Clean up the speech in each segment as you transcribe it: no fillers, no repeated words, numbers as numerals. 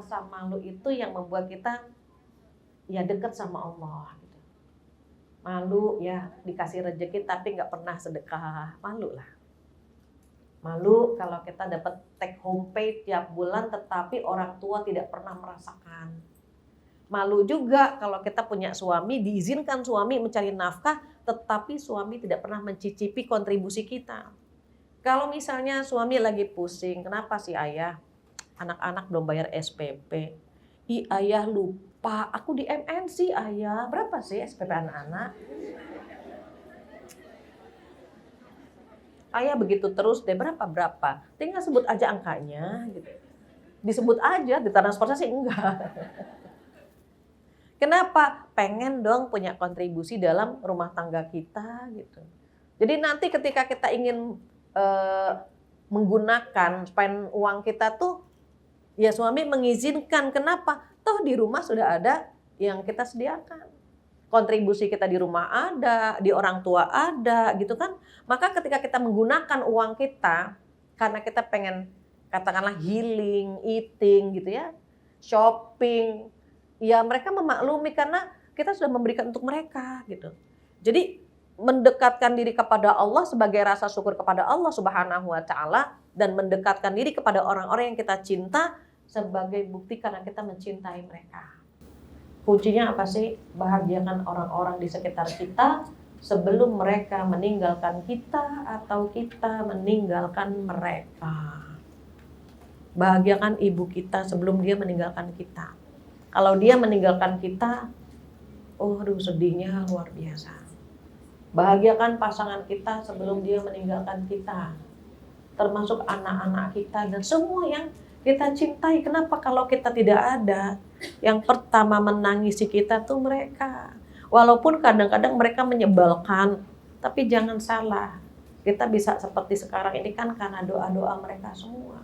rasa malu itu yang membuat kita ya dekat sama Allah gitu. Malu ya dikasih rezeki tapi nggak pernah sedekah, malu lah. Malu kalau kita dapat take home pay tiap bulan tetapi orang tua tidak pernah merasakan. Malu juga kalau kita punya suami, diizinkan suami mencari nafkah tetapi suami tidak pernah mencicipi kontribusi kita. Kalau misalnya suami lagi pusing, kenapa sih ayah? Anak-anak belum bayar SPP. Ih ayah lupa, aku di MNC ayah. Berapa sih SPP anak-anak? Ayah begitu terus deh, berapa? Tinggal sebut aja angkanya gitu. Disebut aja, ditransportasi enggak. Kenapa? Pengen dong punya kontribusi dalam rumah tangga kita gitu. Jadi nanti ketika kita ingin menggunakan spend uang kita tuh, ya suami mengizinkan. Kenapa? Toh di rumah sudah ada yang kita sediakan. Kontribusi kita di rumah ada, di orang tua ada gitu kan. Maka ketika kita menggunakan uang kita, karena kita pengen katakanlah healing, eating gitu ya, shopping, ya mereka memaklumi karena kita sudah memberikan untuk mereka gitu. Jadi mendekatkan diri kepada Allah sebagai rasa syukur kepada Allah Subhanahu wa taala dan mendekatkan diri kepada orang-orang yang kita cinta sebagai bukti karena kita mencintai mereka. Kuncinya apa sih? Bahagiakan orang-orang di sekitar kita sebelum mereka meninggalkan kita atau kita meninggalkan mereka. Bahagiakan ibu kita sebelum dia meninggalkan kita. Kalau dia meninggalkan kita, aduh sedihnya luar biasa. Bahagiakan pasangan kita sebelum dia meninggalkan kita. Termasuk anak-anak kita dan semua yang kita cintai. Kenapa kalau kita tidak ada? Yang pertama menangisi kita tuh mereka. Walaupun kadang-kadang mereka menyebalkan, tapi jangan salah. Kita bisa seperti sekarang ini kan karena doa-doa mereka semua.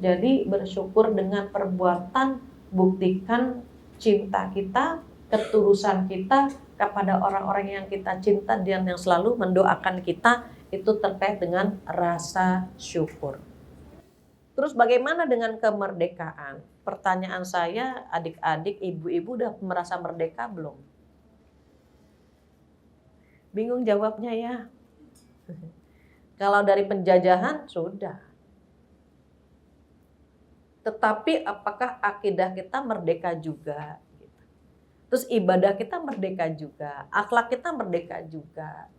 Jadi bersyukur dengan perbuatan, buktikan cinta kita, ketulusan kita kepada orang-orang yang kita cinta dan yang selalu mendoakan kita, itu terkait dengan rasa syukur. Terus bagaimana dengan kemerdekaan? Pertanyaan saya, adik-adik, ibu-ibu udah merasa merdeka belum? Bingung jawabnya ya. Kalau dari penjajahan sudah. Tetapi apakah akidah kita merdeka juga? Terus ibadah kita merdeka juga, akhlak kita merdeka juga.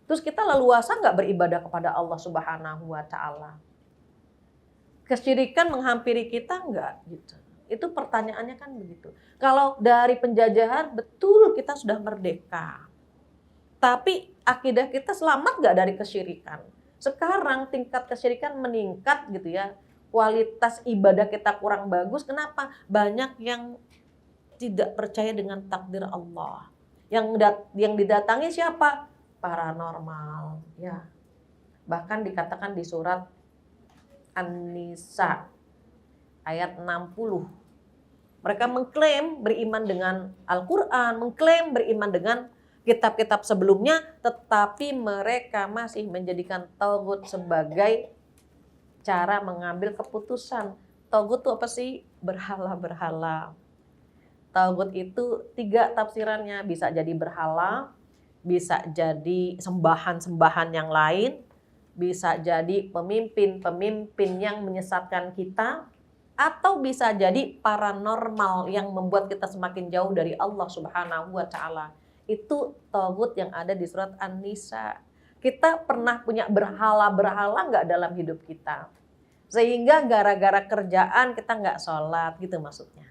Terus kita leluasa nggak beribadah kepada Allah Subhanahu wa taala? Kesyirikan menghampiri kita enggak gitu. Itu pertanyaannya kan begitu. Kalau dari penjajahan betul kita sudah merdeka. Tapi akidah kita selamat enggak dari kesyirikan? Sekarang tingkat kesyirikan meningkat gitu ya. Kualitas ibadah kita kurang bagus. Kenapa? Banyak yang tidak percaya dengan takdir Allah. Yang didatangi siapa? Paranormal ya. Bahkan dikatakan di surat An-Nisa ayat 60. Mereka mengklaim beriman dengan Al-Quran, mengklaim beriman dengan kitab-kitab sebelumnya, tetapi mereka masih menjadikan tagut sebagai cara mengambil keputusan. Tagut itu apa sih? Berhala-berhala. Tagut itu 3 tafsirannya, bisa jadi berhala, bisa jadi sembahan-sembahan yang lain, bisa jadi pemimpin-pemimpin yang menyesatkan kita, atau bisa jadi paranormal yang membuat kita semakin jauh dari Allah Subhanahu wa taala. Itu tagut yang ada di surat An-Nisa. Kita pernah punya berhala-berhala nggak dalam hidup kita? Sehingga gara-gara kerjaan kita nggak sholat gitu maksudnya.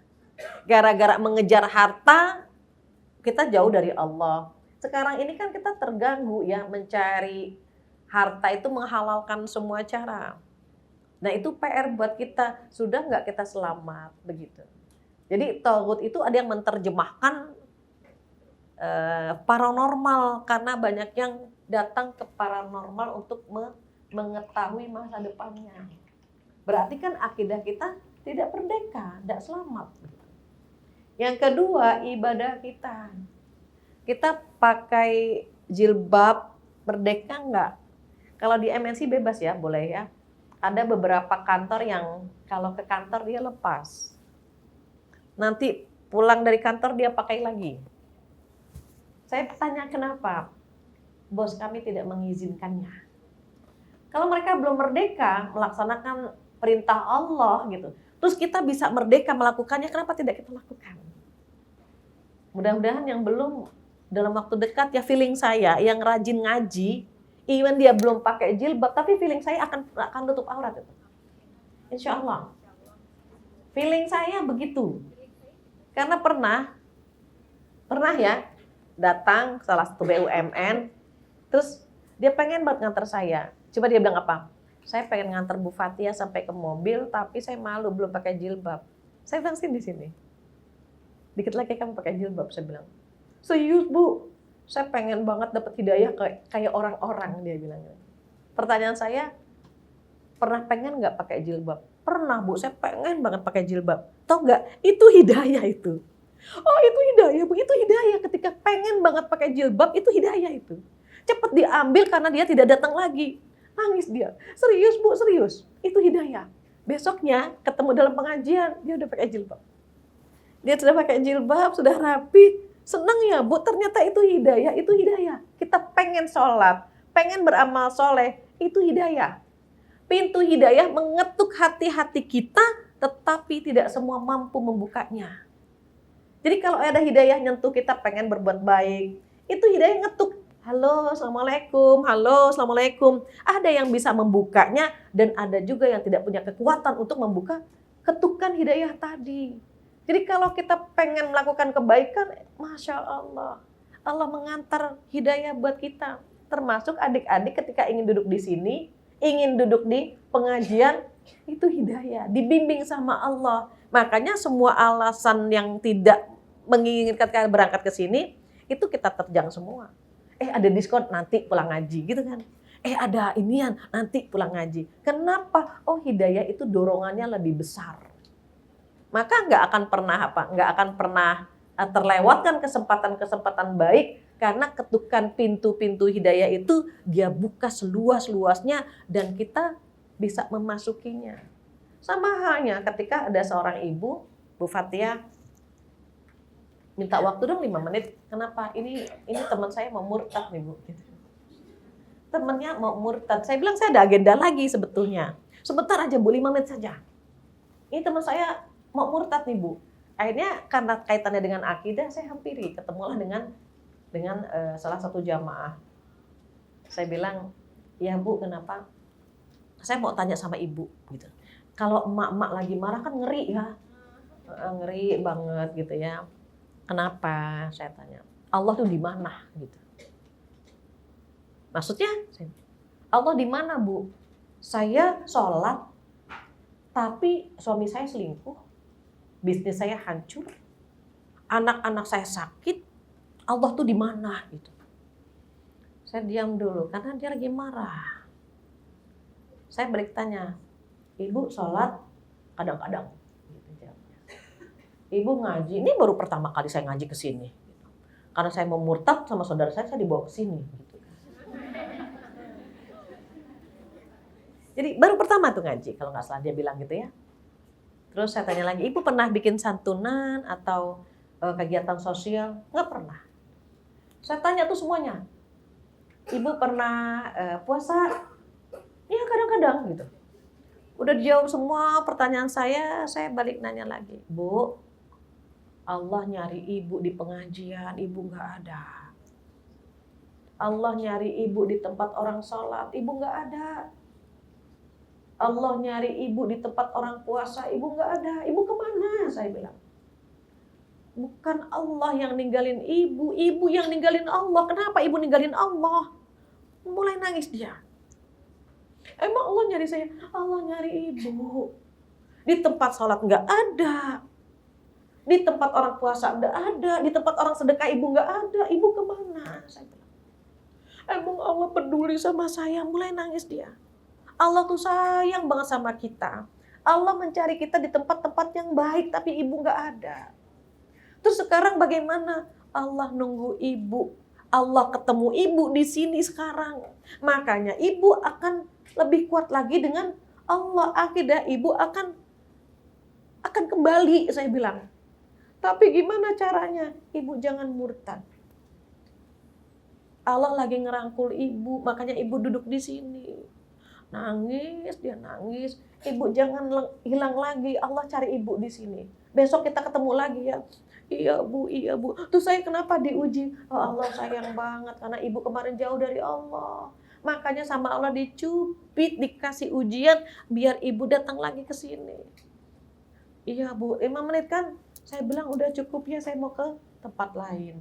Gara-gara mengejar harta kita jauh dari Allah. Sekarang ini kan kita terganggu ya mencari harta itu menghalalkan semua cara. Nah itu PR buat kita, sudah nggak kita selamat begitu. Jadi tagut itu ada yang menerjemahkan paranormal karena banyak yang datang ke paranormal untuk mengetahui masa depannya. Berarti kan akidah kita tidak merdeka, tidak selamat. Yang kedua ibadah kita. Kita pakai jilbab merdeka nggak? Kalau di MNC bebas ya, boleh ya. Ada beberapa kantor yang kalau ke kantor dia lepas. Nanti pulang dari kantor dia pakai lagi. Saya tanya kenapa? Bos kami tidak mengizinkannya. Kalau mereka belum merdeka melaksanakan perintah Allah gitu. Terus kita bisa merdeka melakukannya, kenapa tidak kita lakukan? Mudah-mudahan yang belum dalam waktu dekat ya feeling saya yang rajin ngaji, even dia belum pakai jilbab, tapi feeling saya akan tutup aurat itu. Insya Allah. Feeling saya begitu. Karena pernah ya datang salah satu BUMN, terus dia pengen banget nganter saya. Coba dia bilang apa? Saya pengen nganter Bu Fathia sampai ke mobil, tapi saya malu belum pakai jilbab. Saya bilang sini. Dikit lagi kamu pakai jilbab, saya bilang. Serius Bu, saya pengen banget dapat hidayah kayak orang-orang, dia bilang. Pertanyaan saya, pernah pengen nggak pakai jilbab? Pernah Bu, saya pengen banget pakai jilbab. Tahu nggak? Itu hidayah itu. Oh itu hidayah Bu, itu hidayah ketika pengen banget pakai jilbab, itu hidayah itu. Cepat diambil karena dia tidak datang lagi. Nangis dia. Serius Bu, serius. Itu hidayah. Besoknya ketemu dalam pengajian, dia udah pakai jilbab. Dia sudah pakai jilbab, sudah rapi. Senang ya Bu, ternyata itu hidayah, itu hidayah. Kita pengen sholat, pengen beramal soleh, itu hidayah. Pintu hidayah mengetuk hati-hati kita, tetapi tidak semua mampu membukanya. Jadi kalau ada hidayah nyentuh kita pengen berbuat baik, itu hidayah ngetuk. Halo, assalamualaikum. Halo, assalamualaikum. Ada yang bisa membukanya dan ada juga yang tidak punya kekuatan untuk membuka ketukan hidayah tadi. Jadi kalau kita pengen melakukan kebaikan, Masya Allah. Allah mengantar hidayah buat kita. Termasuk adik-adik ketika ingin duduk di sini, ingin duduk di pengajian, itu hidayah. Dibimbing sama Allah. Makanya semua alasan yang tidak menginginkan kita berangkat ke sini, itu kita terjang semua. Ada diskon nanti pulang ngaji gitu kan. Ada inian nanti pulang ngaji. Kenapa? Oh hidayah itu dorongannya lebih besar. Maka nggak akan pernah terlewatkan kesempatan-kesempatan baik karena ketukan pintu-pintu hidayah itu dia buka seluas-luasnya dan kita bisa memasukinya. Sama halnya ketika ada seorang ibu, Bu Fathia, minta waktu dong 5 menit. Kenapa? Ini teman saya mau murtad nih Bu. Temannya mau murtad. Saya bilang saya ada agenda lagi sebetulnya. Sebentar aja Bu, 5 menit saja. Ini teman saya mau murtad nih Bu. Akhirnya karena kaitannya dengan akidah, saya hampiri. Ketemulah dengan salah satu jamaah. Saya bilang, ya Bu kenapa? Saya mau tanya sama Ibu. Gitu. Kalau emak-emak lagi marah kan ngeri ya. Ngeri banget gitu ya. Kenapa? Saya tanya. Allah tuh di mana gitu. Maksudnya Allah di mana Bu? Saya sholat tapi suami saya selingkuh. Bisnis saya hancur. Anak-anak saya sakit. Allah tuh di mana gitu. Saya diam dulu karena dia lagi marah. Saya balik tanya, Ibu sholat kadang-kadang. Ibu ngaji, ini baru pertama kali saya ngaji ke sini. Karena saya mau murtad sama saudara saya dibawa ke sini. Gitu. Jadi baru pertama tuh ngaji, kalau nggak salah dia bilang gitu ya. Terus saya tanya lagi, Ibu pernah bikin santunan atau kegiatan sosial? Nggak pernah. Saya tanya tuh semuanya. Ibu pernah puasa? Ya kadang-kadang gitu. Udah dijawab semua pertanyaan saya balik nanya lagi. Bu, Allah nyari Ibu di pengajian, Ibu nggak ada. Allah nyari Ibu di tempat orang sholat, Ibu nggak ada. Allah nyari Ibu di tempat orang puasa, Ibu nggak ada. Ibu kemana? Saya bilang. Bukan Allah yang ninggalin Ibu, Ibu yang ninggalin Allah. Kenapa Ibu ninggalin Allah? Mulai nangis dia. Emang Allah nyari saya? Allah nyari Ibu. Di tempat sholat nggak ada. Di tempat orang puasa nggak ada. Di tempat orang sedekah Ibu nggak ada. Ibu kemana? Saya bilang. Emang Allah peduli sama saya? Mulai nangis dia. Allah tuh sayang banget sama kita. Allah mencari kita di tempat-tempat yang baik, tapi Ibu nggak ada. Terus sekarang bagaimana? Allah nunggu Ibu. Allah ketemu Ibu di sini sekarang. Makanya Ibu akan lebih kuat lagi dengan Allah, akidah ibu akan kembali, saya bilang. Tapi gimana caranya? Ibu jangan murtad. Allah lagi ngerangkul ibu, makanya ibu duduk di sini. Nangis, dia nangis. Ibu jangan hilang lagi, Allah cari ibu di sini. Besok kita ketemu lagi ya. Iya bu, iya bu. Terus saya kenapa diuji? Oh Allah sayang banget karena ibu kemarin jauh dari Allah. Makanya sama Allah dicubit, dikasih ujian biar ibu datang lagi ke sini. Iya bu, 5 menit kan? Saya bilang udah cukup ya, saya mau ke tempat lain.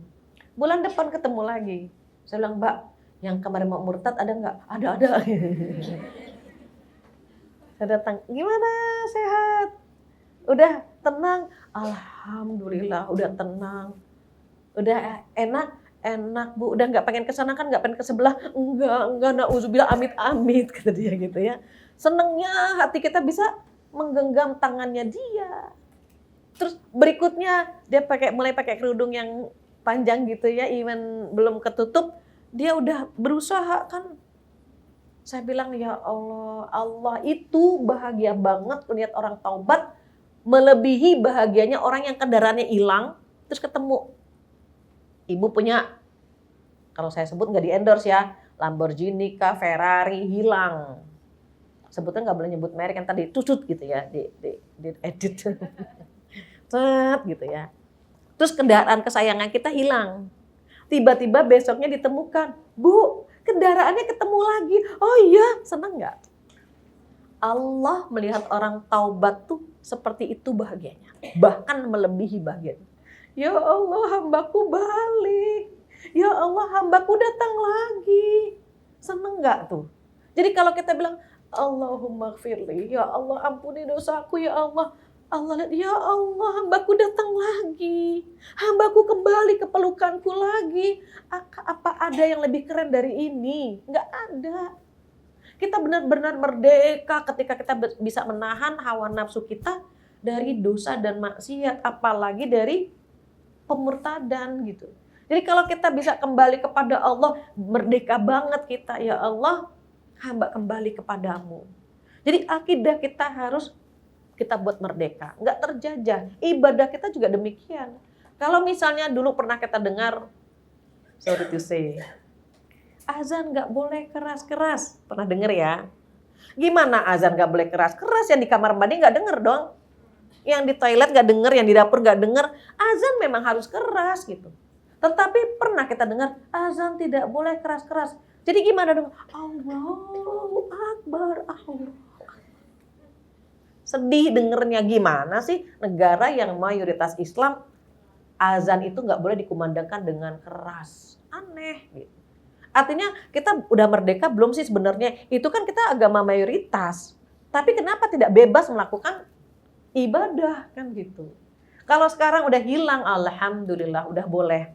Bulan depan ketemu lagi. Saya bilang, Mbak, yang kemarin mau murtad ada nggak? Ada. Saya datang, gimana? Sehat? Udah tenang? Alhamdulillah, udah tenang. Udah enak bu. Udah nggak pengen kesana kan? Nggak pengen ke sebelah? Enggak, na'udzubillah, amit-amit, kata dia gitu ya. Senengnya hati kita bisa menggenggam tangannya dia. Terus berikutnya dia mulai pakai kerudung yang panjang gitu ya, even belum ketutup, dia udah berusaha kan. Saya bilang ya Allah, Allah itu bahagia banget lihat orang taubat, melebihi bahagianya orang yang kendaraannya hilang terus ketemu. Ibu punya, kalau saya sebut nggak di endorse ya, Lamborghini kah, Ferrari hilang. Sebutnya nggak boleh nyebut merek kan tadi tucut gitu ya, di edit. Gitu ya. Terus kendaraan kesayangan kita hilang. Tiba-tiba besoknya ditemukan, Bu, kendaraannya ketemu lagi. Oh iya, senang nggak? Allah melihat orang taubat tuh seperti itu bahagianya. Bahkan melebihi bahagianya. Ya Allah, hambaku balik. Ya Allah, hambaku datang lagi. Seneng nggak tuh? Jadi kalau kita bilang, Allahumma gfirli, ya Allah ampuni dosaku ya Allah. Allah lihat, ya Allah, hambaku datang lagi. Hambaku kembali ke pelukanku lagi. Apa ada yang lebih keren dari ini? Nggak ada. Kita benar-benar merdeka ketika kita bisa menahan hawa nafsu kita dari dosa dan maksiat. Apalagi dari pemurtadan gitu. Jadi kalau kita bisa kembali kepada Allah, merdeka banget kita. Ya Allah, hamba kembali kepadamu. Jadi akidah kita harus kita buat merdeka, nggak terjajah. Ibadah kita juga demikian. Kalau misalnya dulu pernah kita dengar, sorry to say, azan nggak boleh keras-keras. Pernah dengar ya? Gimana azan nggak boleh keras-keras? Yang di kamar mandi nggak denger dong. Yang di toilet nggak denger, yang di dapur nggak denger. Azan memang harus keras gitu. Tetapi pernah kita dengar, azan tidak boleh keras-keras. Jadi gimana dong? Allahu Akbar, Allah. Sedih dengernya, gimana sih negara yang mayoritas Islam azan itu nggak boleh dikumandangkan dengan keras. Aneh gitu. Artinya kita udah merdeka belum sih sebenarnya? Itu kan kita agama mayoritas. Tapi kenapa tidak bebas melakukan ibadah kan gitu. Kalau sekarang udah hilang, alhamdulillah udah boleh.